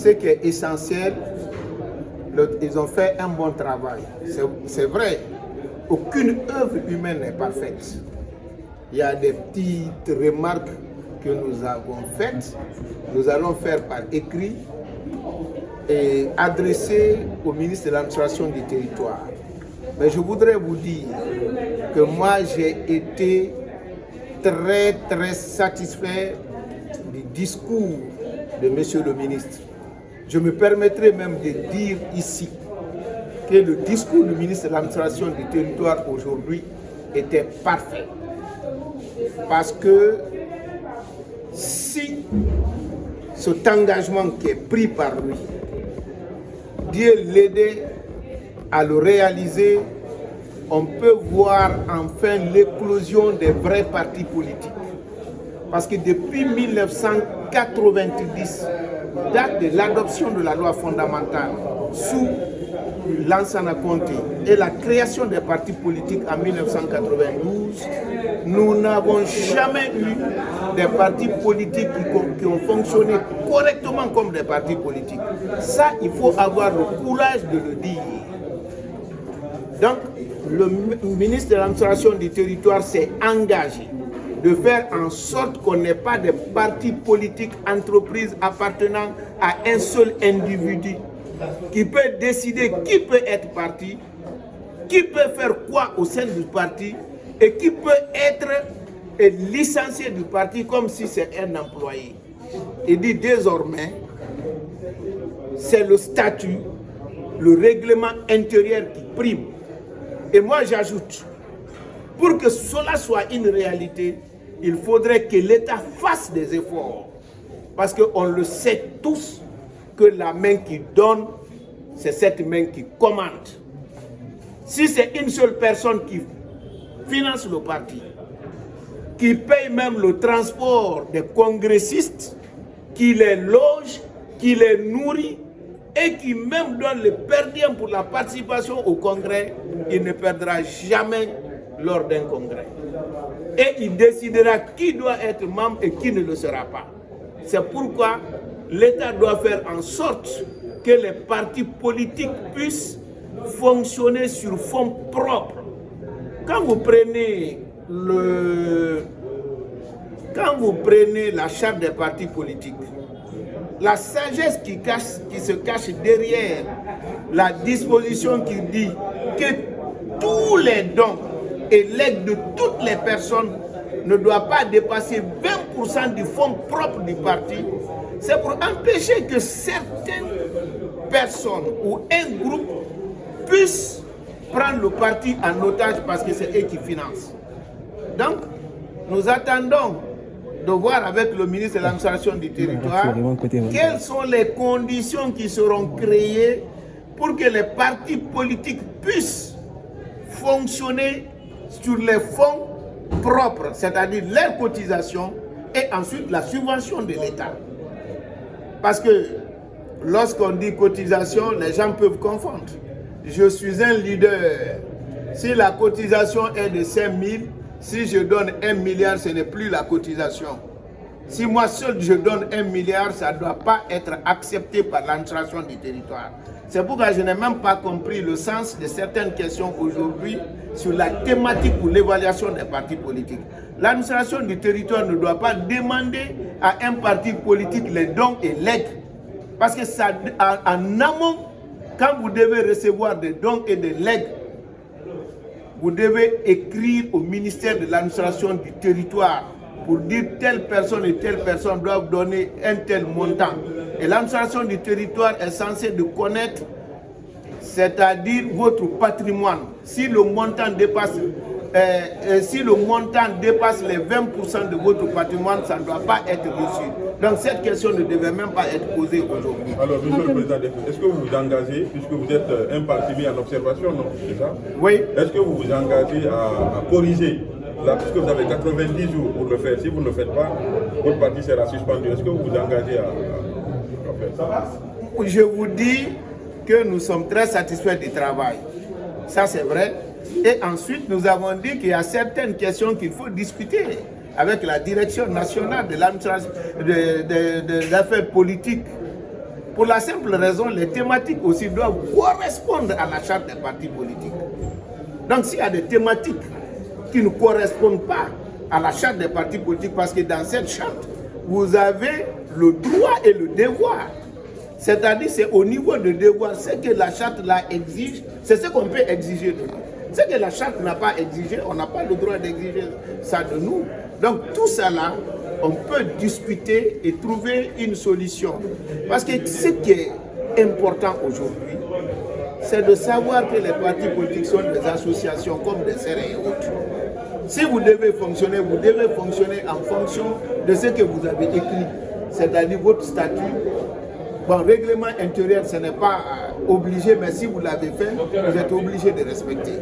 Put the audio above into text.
ce qui est essentiel, ils ont fait un bon travail. C'est vrai, aucune œuvre humaine n'est parfaite. Il y a des petites remarques que nous avons faites. Nous allons faire par écrit et adresser au ministre de l'administration du territoire. Mais je voudrais vous dire que moi, j'ai été très, très satisfait du discours de monsieur le ministre. Je me permettrai même de dire ici que le discours du ministre de l'administration du territoire aujourd'hui était parfait. Parce que si cet engagement qui est pris par lui, Dieu l'aidait à le réaliser, on peut voir enfin l'éclosion des vrais partis politiques. Parce que depuis 1990, date de l'adoption de la loi fondamentale sous Lansana Conté et la création des partis politiques en 1992, nous n'avons jamais eu des partis politiques qui ont fonctionné correctement comme des partis politiques. Ça, il faut avoir le courage de le dire. Donc, le ministre de l'administration du territoire s'est engagé de faire en sorte qu'on n'ait pas de partis politiques, entreprises appartenant à un seul individu qui peut décider qui peut être parti, qui peut faire quoi au sein du parti et qui peut être licencié du parti comme si c'est un employé. Il dit désormais, c'est le statut, le règlement intérieur qui prime. Et moi j'ajoute, pour que cela soit une réalité, il faudrait que l'État fasse des efforts. Parce qu'on le sait tous que la main qui donne, c'est cette main qui commande. Si c'est une seule personne qui finance le parti, qui paye même le transport des congressistes, qui les loge, qui les nourrit, et qui même donne le perdien pour la participation au congrès, il ne perdra jamais lors d'un congrès. Et il décidera qui doit être membre et qui ne le sera pas. C'est pourquoi l'État doit faire en sorte que les partis politiques puissent fonctionner sur fonds propres. Quand vous prenez la charte des partis politiques, la sagesse qui se cache derrière la disposition qui dit que tous les dons et l'aide de toutes les personnes ne doivent pas dépasser 20% du fonds propre du parti, c'est pour empêcher que certaines personnes ou un groupe puissent prendre le parti en otage parce que c'est eux qui financent. Donc, nous attendons de voir avec le ministre de l'administration du territoire quelles sont les conditions qui seront créées pour que les partis politiques puissent fonctionner sur les fonds propres, c'est-à-dire leurs cotisations et ensuite la subvention de l'État. Parce que lorsqu'on dit cotisation, les gens peuvent confondre. Je suis un leader. Si la cotisation est de 5 000, si je donne 1 milliard, ce n'est plus la cotisation. Si moi seul je donne 1 milliard, ça ne doit pas être accepté par l'administration du territoire. C'est pourquoi je n'ai même pas compris le sens de certaines questions aujourd'hui sur la thématique ou l'évaluation des partis politiques. L'administration du territoire ne doit pas demander à un parti politique les dons et l'aide. Parce que ça, en amont, quand vous devez recevoir des dons et des legs, vous devez écrire au ministère de l'administration du territoire pour dire telle personne et telle personne doivent donner un tel montant. Et l'administration du territoire est censée de connaître, c'est-à-dire votre patrimoine. Si le montant dépasse, les 20% de votre patrimoine, ça ne doit pas être reçu. Donc cette question ne devait même pas être posée aujourd'hui. Alors, Monsieur le Président, est-ce que vous vous engagez, puisque vous êtes un parti mis en observation, non? C'est ça? Oui. Est-ce que vous vous engagez à corriger, là, puisque vous avez 90 jours pour le faire? Si vous ne le faites pas, votre parti sera suspendu. Est-ce que vous vous engagez à faire ça? Je vous dis que nous sommes très satisfaits du travail. Ça, c'est vrai. Et ensuite, nous avons dit qu'il y a certaines questions qu'il faut discuter avec la direction nationale de l'administration des affaires politiques Pour la simple raison, les thématiques aussi doivent correspondre à la charte des partis politiques. Donc s'il y a des thématiques qui ne correspondent pas à la charte des partis politiques, parce que dans cette charte, vous avez le droit et le devoir. C'est-à-dire, c'est au niveau de devoir, ce que la charte là exige, c'est ce qu'on peut exiger de nous. Ce que la charte n'a pas exigé, on n'a pas le droit d'exiger ça de nous. Donc tout ça là, on peut discuter et trouver une solution. Parce que ce qui est important aujourd'hui, c'est de savoir que les partis politiques sont des associations comme des serres et autres. Si vous devez fonctionner en fonction de ce que vous avez écrit, c'est-à-dire votre statut. Bon, règlement intérieur, ce n'est pas obligé, mais si vous l'avez fait, vous êtes obligé de respecter.